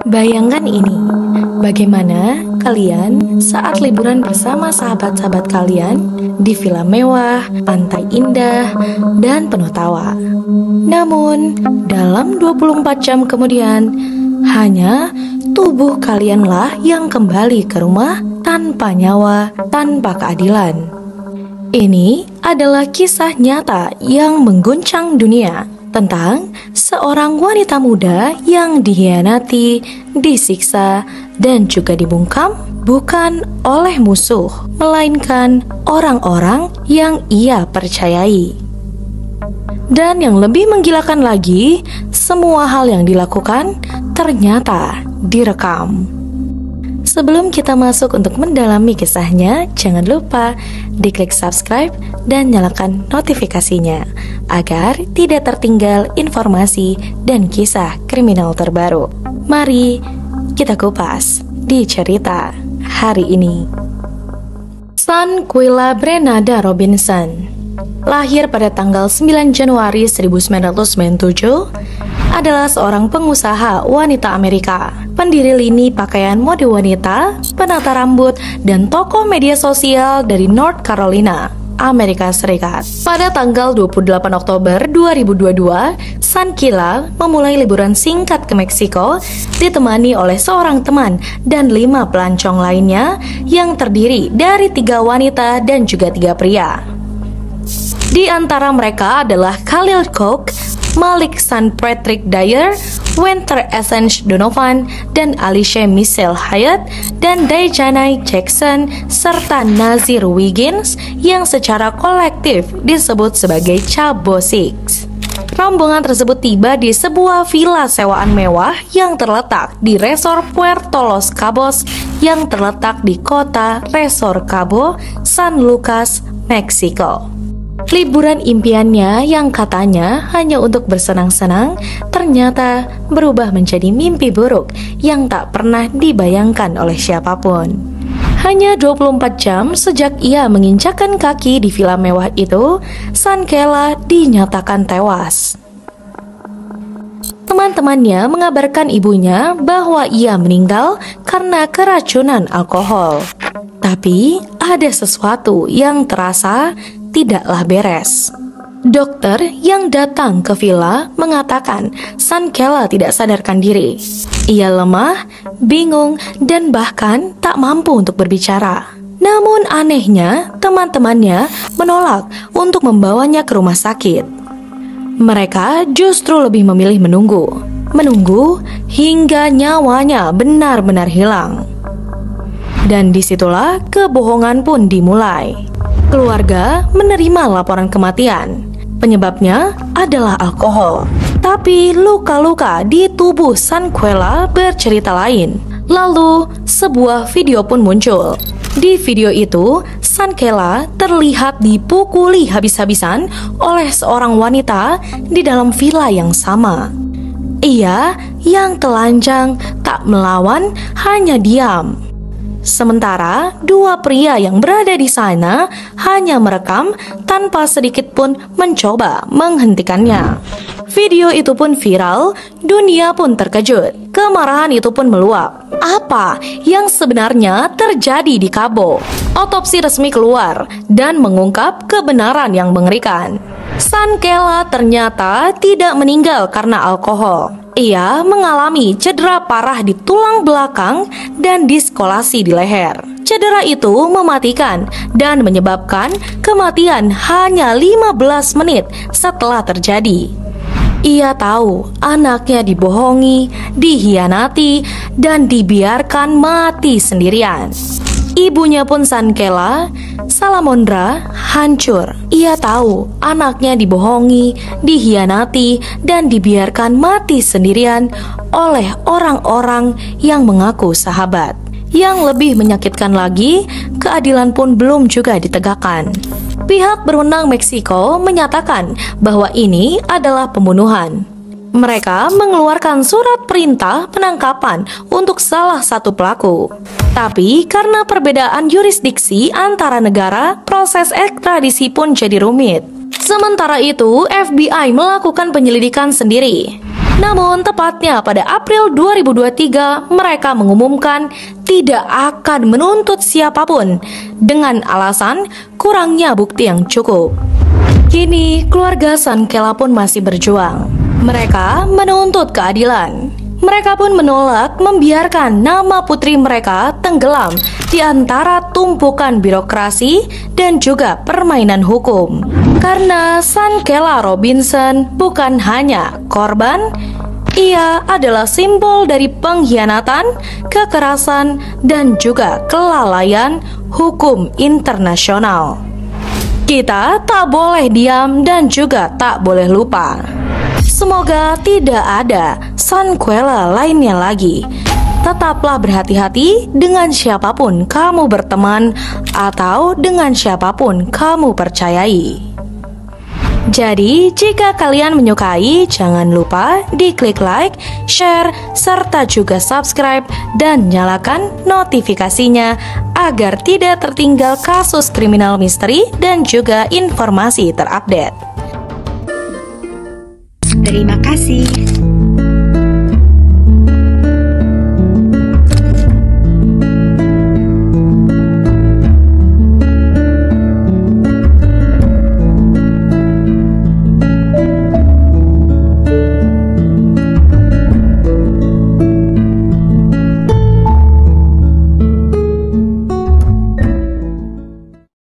Bayangkan ini, bagaimana kalian saat liburan bersama sahabat-sahabat kalian di villa mewah, pantai indah, dan penuh tawa. Namun, dalam 24 jam kemudian, hanya tubuh kalianlah yang kembali ke rumah tanpa nyawa, tanpa keadilan. Ini adalah kisah nyata yang mengguncang dunia tentang seorang wanita muda yang dikhianati, disiksa, dan juga dibungkam bukan oleh musuh, melainkan orang-orang yang ia percayai. Dan yang lebih menggilakan lagi, semua hal yang dilakukan ternyata direkam. Sebelum kita masuk untuk mendalami kisahnya, jangan lupa diklik subscribe dan nyalakan notifikasinya agar tidak tertinggal informasi dan kisah kriminal terbaru. Mari kita kupas di cerita hari ini. Sanquila Brenada Robinson lahir pada tanggal 9 Januari 1997, adalah seorang pengusaha wanita Amerika, pendiri lini pakaian mode wanita, penata rambut, dan tokoh media sosial dari North Carolina, Amerika Serikat. Pada tanggal 28 Oktober 2022, Sanquila memulai liburan singkat ke Meksiko, ditemani oleh seorang teman dan 5 pelancong lainnya yang terdiri dari 3 wanita dan juga 3 pria. Di antara mereka adalah Khalil Cook, Malik St. Patrick Dyer, Winter Essence Donovan, dan Alicia Michelle Hyatt, dan Dajanai Jackson, serta Nazir Wiggins yang secara kolektif disebut sebagai Chabo Six. Rombongan tersebut tiba di sebuah villa sewaan mewah yang terletak di Resort Puerto Los Cabos yang terletak di kota Resort Cabo, San Lucas, Meksiko. Liburan impiannya yang katanya hanya untuk bersenang-senang ternyata berubah menjadi mimpi buruk yang tak pernah dibayangkan oleh siapapun. Hanya 24 jam sejak ia menginjakkan kaki di villa mewah itu, Sanquila dinyatakan tewas. Teman-temannya mengabarkan ibunya bahwa ia meninggal karena keracunan alkohol. Tapi ada sesuatu yang terasa tidaklah beres. Dokter yang datang ke villa mengatakan Sanquila tidak sadarkan diri. Ia lemah, bingung, dan bahkan tak mampu untuk berbicara. Namun anehnya, teman-temannya menolak untuk membawanya ke rumah sakit. Mereka justru lebih memilih menunggu hingga nyawanya benar-benar hilang. Dan disitulah kebohongan pun dimulai. Keluarga menerima laporan kematian. Penyebabnya adalah alkohol. Tapi luka-luka di tubuh Sanquila bercerita lain. Lalu sebuah video pun muncul. Di video itu, Sanquila terlihat dipukuli habis-habisan oleh seorang wanita di dalam villa yang sama. Ia yang telanjang tak melawan, hanya diam. Sementara 2 pria yang berada di sana hanya merekam tanpa sedikit pun mencoba menghentikannya. Video itu pun viral, dunia pun terkejut. Kemarahan itu pun meluap. Apa yang sebenarnya terjadi di Cabo? Otopsi resmi keluar dan mengungkap kebenaran yang mengerikan. Sanquila ternyata tidak meninggal karena alkohol. Ia mengalami cedera parah di tulang belakang dan diskolasi di leher. Cedera itu mematikan dan menyebabkan kematian hanya 15 menit setelah terjadi. Ia tahu anaknya dibohongi, dikhianati, dan dibiarkan mati sendirian. Ibunya pun Sanquila, Salamondra, hancur. Ia tahu anaknya dibohongi, dikhianati, dan dibiarkan mati sendirian oleh orang-orang yang mengaku sahabat. Yang lebih menyakitkan lagi, keadilan pun belum juga ditegakkan. Pihak berwenang Meksiko menyatakan bahwa ini adalah pembunuhan. Mereka mengeluarkan surat perintah penangkapan untuk salah satu pelaku. Tapi karena perbedaan yurisdiksi antara negara, proses ekstradisi pun jadi rumit. Sementara itu, FBI melakukan penyelidikan sendiri. Namun tepatnya pada April 2023 mereka mengumumkan tidak akan menuntut siapapun dengan alasan kurangnya bukti yang cukup. Kini keluarga Sankela pun masih berjuang. Mereka menuntut keadilan. Mereka pun menolak membiarkan nama putri mereka tenggelam di antara tumpukan birokrasi dan juga permainan hukum. Karena Sankela Robinson bukan hanya korban, ia adalah simbol dari pengkhianatan, kekerasan, dan juga kelalaian hukum internasional. Kita tak boleh diam dan juga tak boleh lupa. Semoga tidak ada Sankela lainnya lagi. Tetaplah berhati-hati dengan siapapun kamu berteman atau dengan siapapun kamu percayai. Jadi, jika kalian menyukai, jangan lupa diklik like, share, serta juga subscribe dan nyalakan notifikasinya agar tidak tertinggal kasus kriminal misteri dan juga informasi terupdate. Terima kasih.